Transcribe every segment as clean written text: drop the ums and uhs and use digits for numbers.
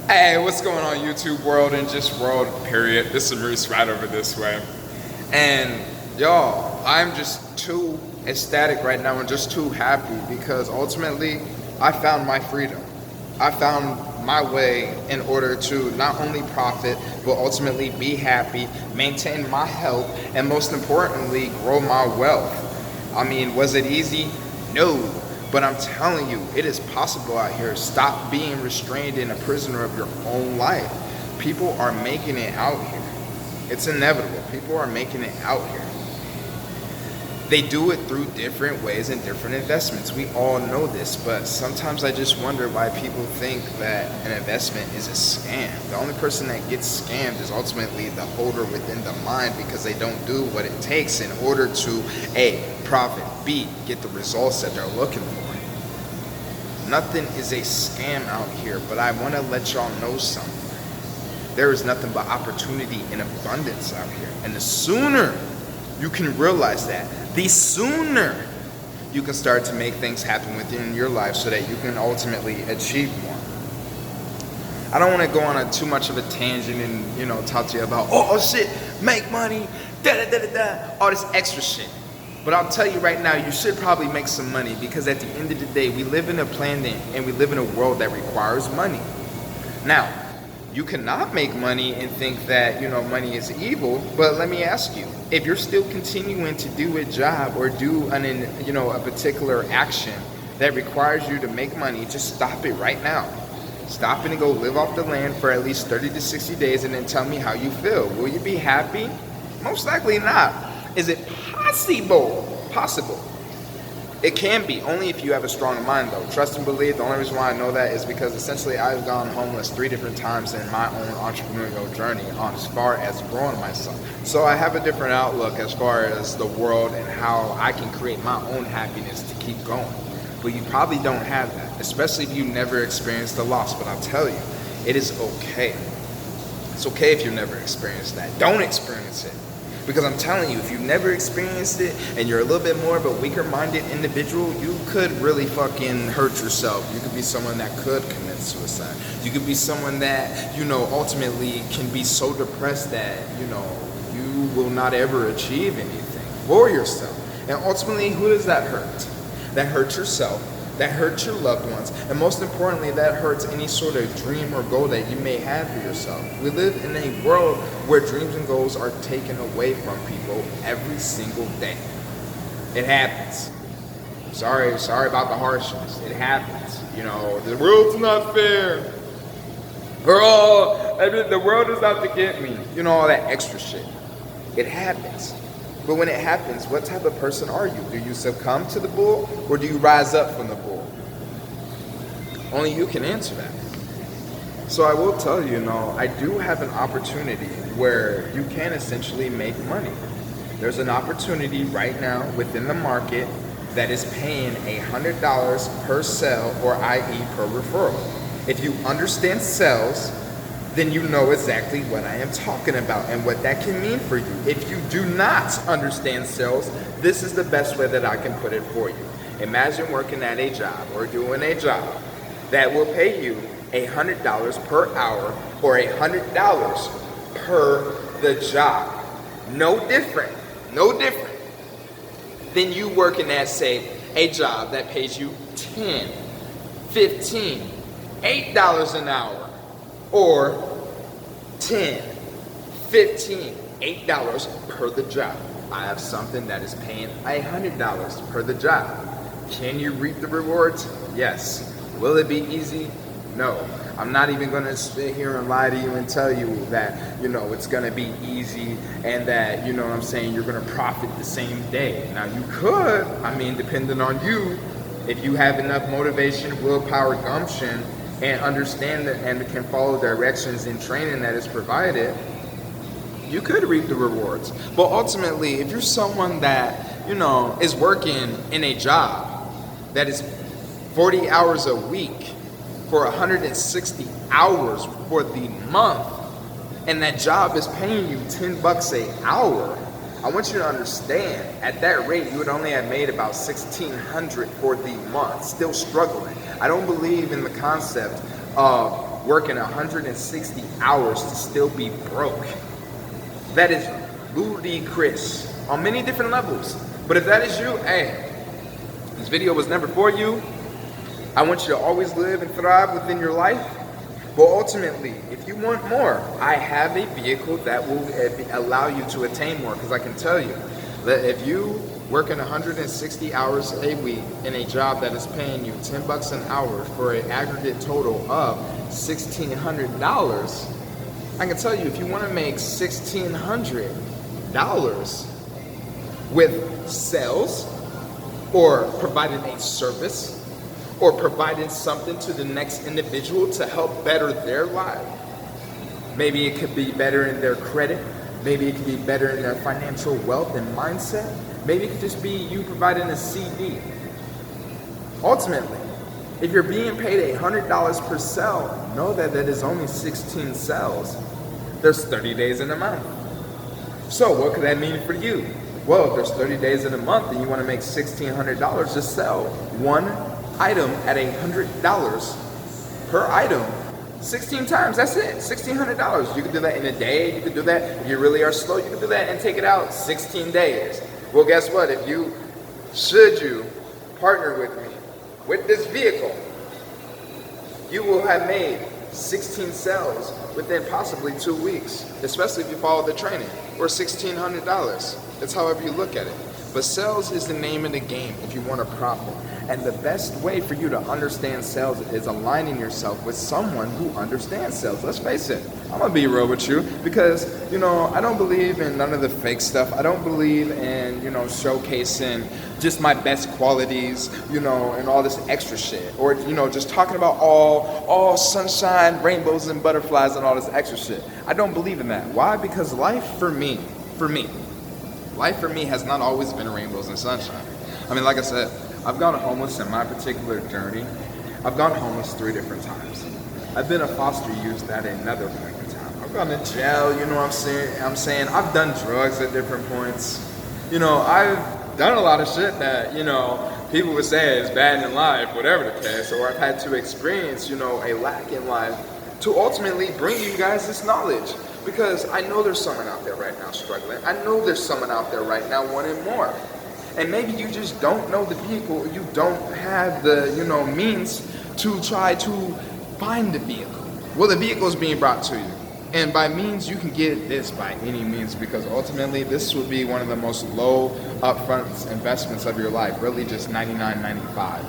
Hey, what's going on YouTube world and just world period? This is Reese right over this way. And y'all, I'm just too ecstatic right now and just too happy because ultimately I found my freedom. I found my way in order to not only profit but ultimately be happy, maintain my health, and most importantly grow my wealth. I mean, was it easy? No. But I'm telling you, it is possible out here. Stop being restrained and a prisoner of your own life. People are making it out here. It's inevitable. People are making it out here. They do it through different ways and different investments. We all know this, but sometimes I just wonder why people think that an investment is a scam. The only person that gets scammed is ultimately the holder within the mind because they don't do what it takes in order to A, profit, B, get the results that they're looking for. Nothing is a scam out here, but I want to let y'all know something. There is nothing but opportunity and abundance out here. And the sooner you can realize that, the sooner you can start to make things happen within your life so that you can ultimately achieve more. I don't want to go on too much of a tangent and, talk to you about, oh shit, make money, all this extra shit. But I'll tell you right now, you should probably make some money because at the end of the day, we live in a planet and we live in a world that requires money. Now, you cannot make money and think that, money is evil, but let me ask you, if you're still continuing to do a job or do a particular action that requires you to make money, just stop it right now. Stop it and go live off the land for at least 30 to 60 days and then tell me how you feel. Will you be happy? Most likely not. Is it possible? Possible. It can be, only if you have a strong mind though. Trust and believe, the only reason why I know that is because essentially I've gone homeless 3 different times in my own entrepreneurial journey on as far as growing myself. So I have a different outlook as far as the world and how I can create my own happiness to keep going. But you probably don't have that, especially if you never experienced a loss. But I'll tell you, it is okay. It's okay if you've never experienced that. Don't experience it. Because I'm telling you, if you've never experienced it and you're a little bit more of a weaker-minded individual, you could really fucking hurt yourself. You could be someone that could commit suicide. You could be someone that, ultimately can be so depressed that, you will not ever achieve anything for yourself. And ultimately, who does that hurt? That hurts yourself. That hurts your loved ones, and most importantly, that hurts any sort of dream or goal that you may have for yourself. We live in a world where dreams and goals are taken away from people every single day. It happens. Sorry about the harshness. It happens. The world's not fair. The world is out to get me. All that extra shit. It happens. But when it happens, what type of person are you? Do you succumb to the bull or do you rise up from the bull? Only you can answer that. So I will tell you, I do have an opportunity where you can essentially make money. There's an opportunity right now within the market that is paying $100 per sale or i.e. per referral. If you understand sales, then you know exactly what I am talking about and what that can mean for you. If you do not understand sales, this is the best way that I can put it for you. Imagine working at a job or doing a job that will pay you $100 per hour or $100 per the job. No different than you working at, say, a job that pays you $10, $15, $8 an hour. Or $10, $15, $8 per the job. I have something that is paying $100 per the job. Can you reap the rewards? Yes. Will it be easy? No. I'm not even going to sit here and lie to you and tell you that, it's going to be easy and that, you're going to profit the same day. Now you could, depending on you, if you have enough motivation, willpower, gumption, and understand that and can follow directions and training that is provided, you could reap the rewards. But ultimately, if you're someone that, is working in a job that is 40 hours a week for 160 hours for the month, and that job is paying you $10 an hour, I want you to understand, at that rate, you would only have made about $1,600 for the month, still struggling. I don't believe in the concept of working 160 hours to still be broke. That is ludicrous on many different levels. But if that is you, hey, this video was never for you. I want you to always live and thrive within your life. But ultimately, if you want more, I have a vehicle that will allow you to attain more. Because I can tell you that if you working 160 hours a week in a job that is paying you $10 an hour for an aggregate total of $1,600, I can tell you if you want to make $1,600 with sales or providing a service or providing something to the next individual to help better their life. Maybe it could be better in their credit. Maybe it could be better in their financial wealth and mindset. Maybe it could just be you providing a CD. Ultimately, if you're being paid $100 per sale, know that that is only 16 sales. There's 30 days in a month. So what could that mean for you? Well, if there's 30 days in a month and you want to make $1,600, just sell one item at $100 per item 16 times. That's it, $1,600. You can do that in a day. You can do that if you really are slow. You can do that and take it out 16 days. Well, guess what? If you partner with me with this vehicle, you will have made 16 sales within possibly 2 weeks, especially if you follow the training, or $1,600. It's however you look at it. But sales is the name of the game if you want to profit. And the best way for you to understand sales is aligning yourself with someone who understands sales. Let's face it, I'm gonna be real with you because, I don't believe in none of the fake stuff. I don't believe in, showcasing just my best qualities, and all this extra shit. Or, just talking about all sunshine, rainbows, and butterflies and all this extra shit. I don't believe in that. Why? Because life for me has not always been rainbows and sunshine. I mean, like I said, I've gone homeless in my particular journey. I've gone homeless 3 different times. I've been a foster youth at another point in time. I've gone to jail, you know what I'm saying? I've done drugs at different points. I've done a lot of shit that, people would say is bad in life, whatever the case, or I've had to experience, a lack in life to ultimately bring you guys this knowledge. Because I know there's someone out there right now struggling. I know there's someone out there right now wanting more. And maybe you just don't know the vehicle, or you don't have the, means to try to find the vehicle. Well, the vehicle is being brought to you. And by means, you can get this by any means, because ultimately this would be one of the most low upfront investments of your life, really just $99.95.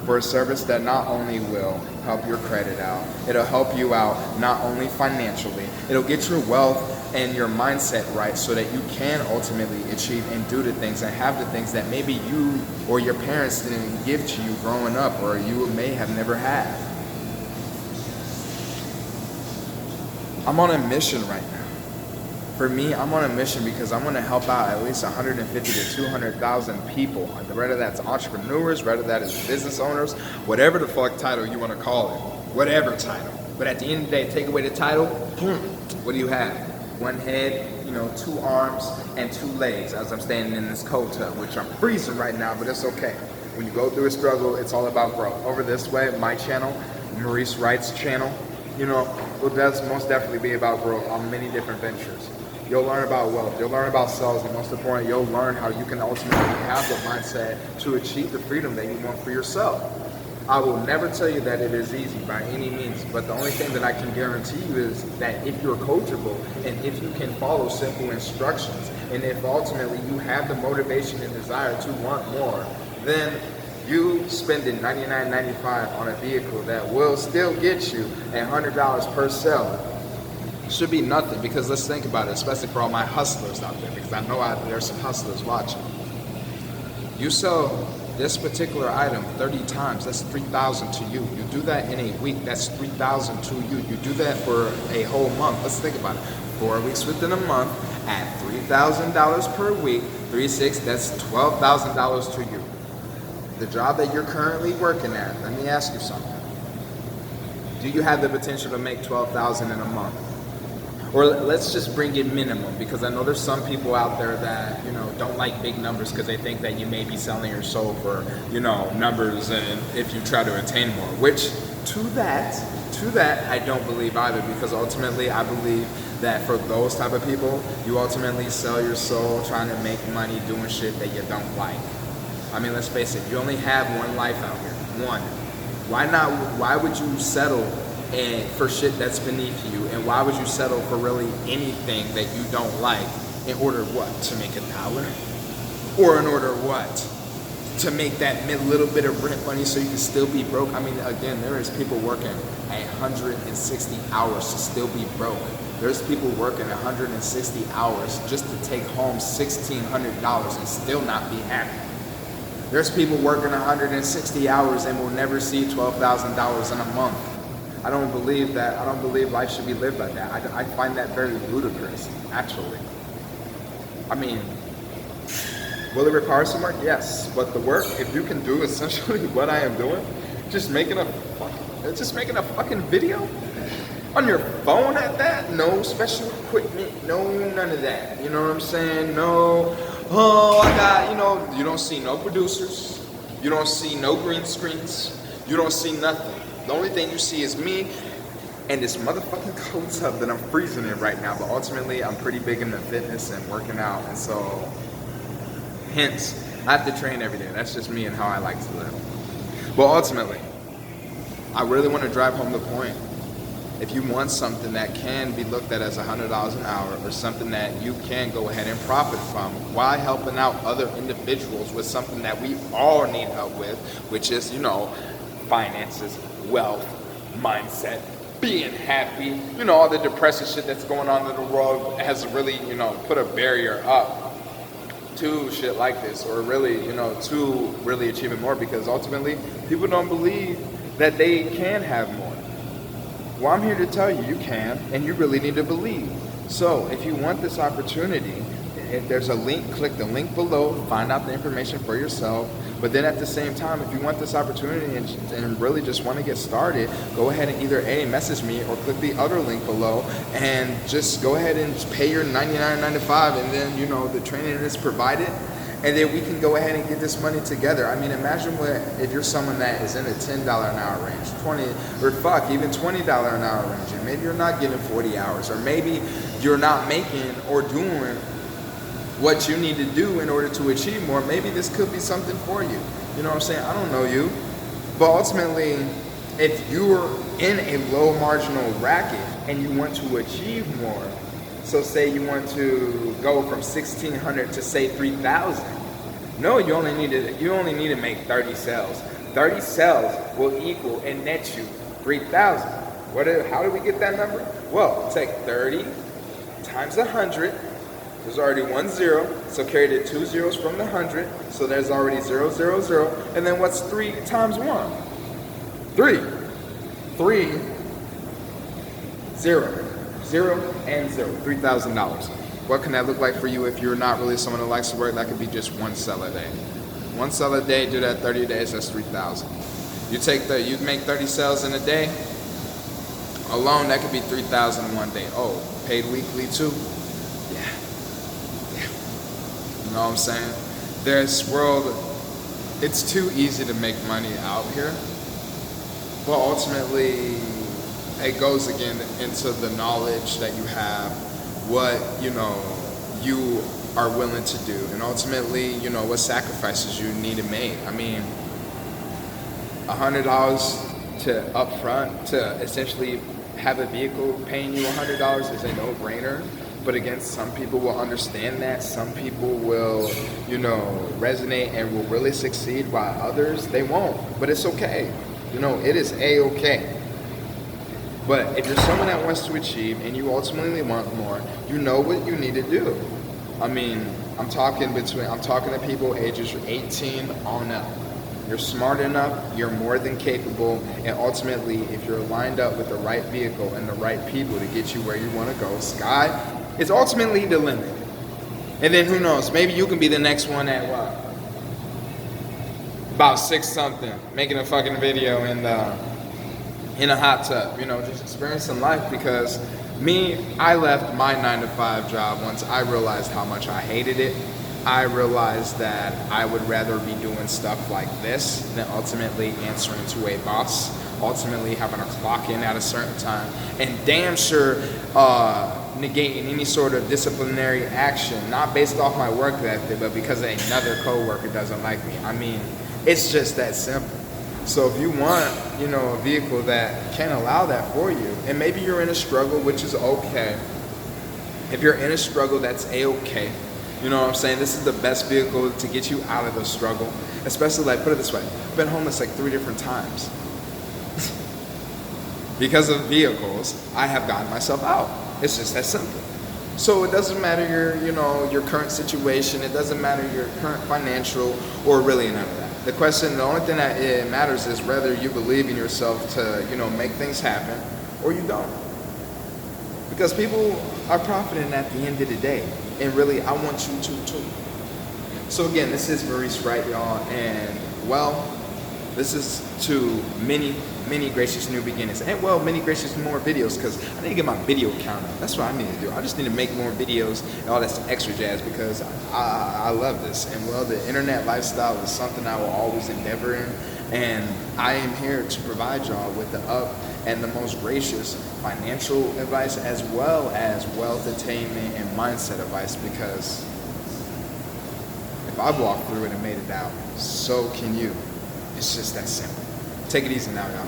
For a service that not only will help your credit out, it'll help you out not only financially, it'll get your wealth and your mindset right so that you can ultimately achieve and do the things and have the things that maybe you or your parents didn't give to you growing up, or you may have never had. I'm on a mission right now. For me, I'm on a mission because I'm going to help out at least 150 to 200,000 people, whether that's entrepreneurs, whether that is business owners, whatever the fuck title you want to call it, whatever title. But at the end of the day, take away the title, what do you have? One head, 2 arms, and 2 legs as I'm standing in this cold tub, which I'm freezing right now, but it's okay. When you go through a struggle, it's all about growth. Over this way, my channel, Maurice Wright's channel, will most definitely be about growth on many different ventures. You'll learn about wealth, you'll learn about sales, and most important, you'll learn how you can ultimately have the mindset to achieve the freedom that you want for yourself. I will never tell you that it is easy by any means, but the only thing that I can guarantee you is that if you're coachable and if you can follow simple instructions, and if ultimately you have the motivation and desire to want more, then you spending $99.95 on a vehicle that will still get you $100 per sale should be nothing. Because let's think about it, especially for all my hustlers out there, because I know there's some hustlers watching. You sell this particular item 30 times, that's $3,000 to you. You do that in a week, that's $3,000 to you. You do that for a whole month. Let's think about it. 4 weeks within a month at $3,000 per week, 3/6, that's $12,000 to you. The job that you're currently working at, let me ask you something. Do you have the potential to make $12,000 in a month? Or let's just bring it minimum, because I know there's some people out there that, don't like big numbers because they think that you may be selling your soul for, numbers and if you try to attain more, which to To that, I don't believe either, because ultimately I believe that for those type of people, you ultimately sell your soul trying to make money doing shit that you don't like. I mean, let's face it, you only have one life out here, one. Why would you settle for shit that's beneath you, and why would you settle for really anything that you don't like in order what? To make $1? Or in order what? To make that little bit of rent money so you can still be broke? I mean, again, there is people working 160 hours to still be broke. There's people working 160 hours just to take home $1,600 and still not be happy. There's people working 160 hours and will never see $12,000 in a month. I don't believe that. I don't believe life should be lived like that. I find that very ludicrous, actually. I mean, will it require some work? Yes, but the work, if you can do essentially what I am doing, just making a fucking video on your phone at that, no special equipment, no none of that. You know what I'm saying? No, you don't see no producers, you don't see no green screens, you don't see nothing. The only thing you see is me and this motherfucking cold tub that I'm freezing in right now. But ultimately, I'm pretty big into fitness and working out, and so hence, I have to train every day. That's just me and how I like to live. But ultimately, I really want to drive home the point. If you want something that can be looked at as $100 an hour, or something that you can go ahead and profit from, while helping out other individuals with something that we all need help with, which is, finances, wealth, mindset, being happy, all the depressive shit that's going on in the world has really, put a barrier up to shit like this, or really, to really achieving more, because ultimately people don't believe that they can have more. Well, I'm here to tell you, you can, and you really need to believe. So if you want this opportunity, if there's a link, click the link below, find out the information for yourself. But then at the same time, if you want this opportunity and really just want to get started, go ahead and either message me, or click the other link below and just go ahead and pay your $99.95, and then the training is provided, and then we can go ahead and get this money together. I mean, imagine if you're someone that is in the $10 an hour range, even $20 an hour range, and maybe you're not getting 40 hours, or maybe you're not making or doing what you need to do in order to achieve more. Maybe this could be something for you. You know what I'm saying? I don't know you. But ultimately, if you're in a low marginal bracket and you want to achieve more, so say you want to go from 1,600 to say 3,000. No, you only need to make 30 sales. 30 sales will equal and net you 3,000. How do we get that number? Well, take 30 times 100. There's already 1 0, so carry the 2 zeros from the 100. So there's already 0, 0, 0. And then what's 3 times 1? 3. 3, 0. 0 and 0, $3,000. What can that look like for you if you're not really someone that likes to work? That could be just 1 sale a day. 1 sale a day, do that 30 days, that's 3,000. You make 30 sales in a day alone, that could be 3,000 in 1 day. Oh, paid weekly too? Yeah. You know what I'm saying? This world, it's too easy to make money out here. But ultimately, it goes again into the knowledge that you have, what, you are willing to do, and ultimately, what sacrifices you need to make. I mean, $100 to upfront to essentially have a vehicle paying you $100 is a no-brainer. But again, some people will understand that. Some people will, resonate and will really succeed, while others, they won't. But it's okay. It is a-okay. But if you're someone that wants to achieve and you ultimately want more, you know what you need to do. I mean, I'm talking to people ages 18 on up. You're smart enough, you're more than capable, and ultimately, if you're lined up with the right vehicle and the right people to get you where you want to go, sky is ultimately the limit. And then who knows, maybe you can be the next one at what? About 6 something, making a fucking video in a hot tub, just experiencing life. Because I left my 9-to-5 job once I realized how much I hated it. I realized that I would rather be doing stuff like this than ultimately answering to a boss. ultimately having to clock in at a certain time, and damn sure negating any sort of disciplinary action, not based off my work ethic, but because another coworker doesn't like me. I mean, it's just that simple. So if you want, a vehicle that can allow that for you, and maybe you're in a struggle, which is okay. If you're in a struggle, that's a-okay. You know what I'm saying? This is the best vehicle to get you out of the struggle. Especially, like, put it this way, I've been homeless like 3 different times. Because of vehicles, I have gotten myself out. It's just that simple. So it doesn't matter your current situation, it doesn't matter your current financial, or really none of that. The only thing that it matters is whether you believe in yourself to, make things happen, or you don't. Because people are profiting at the end of the day, and really, I want you to too. So again, this is Maurice Wright, y'all, and this is to many gracious new beginnings, and many gracious more videos, because I need to get my video count up. That's what I need to do. I just need to make more videos and all that extra jazz, because I love this, and the internet lifestyle is something I will always endeavor in, and I am here to provide y'all with the up and the most gracious financial advice, as well as wealth attainment and mindset advice, because if I've walked through it and made it out, so can you. It's just that simple. Take it easy now, y'all.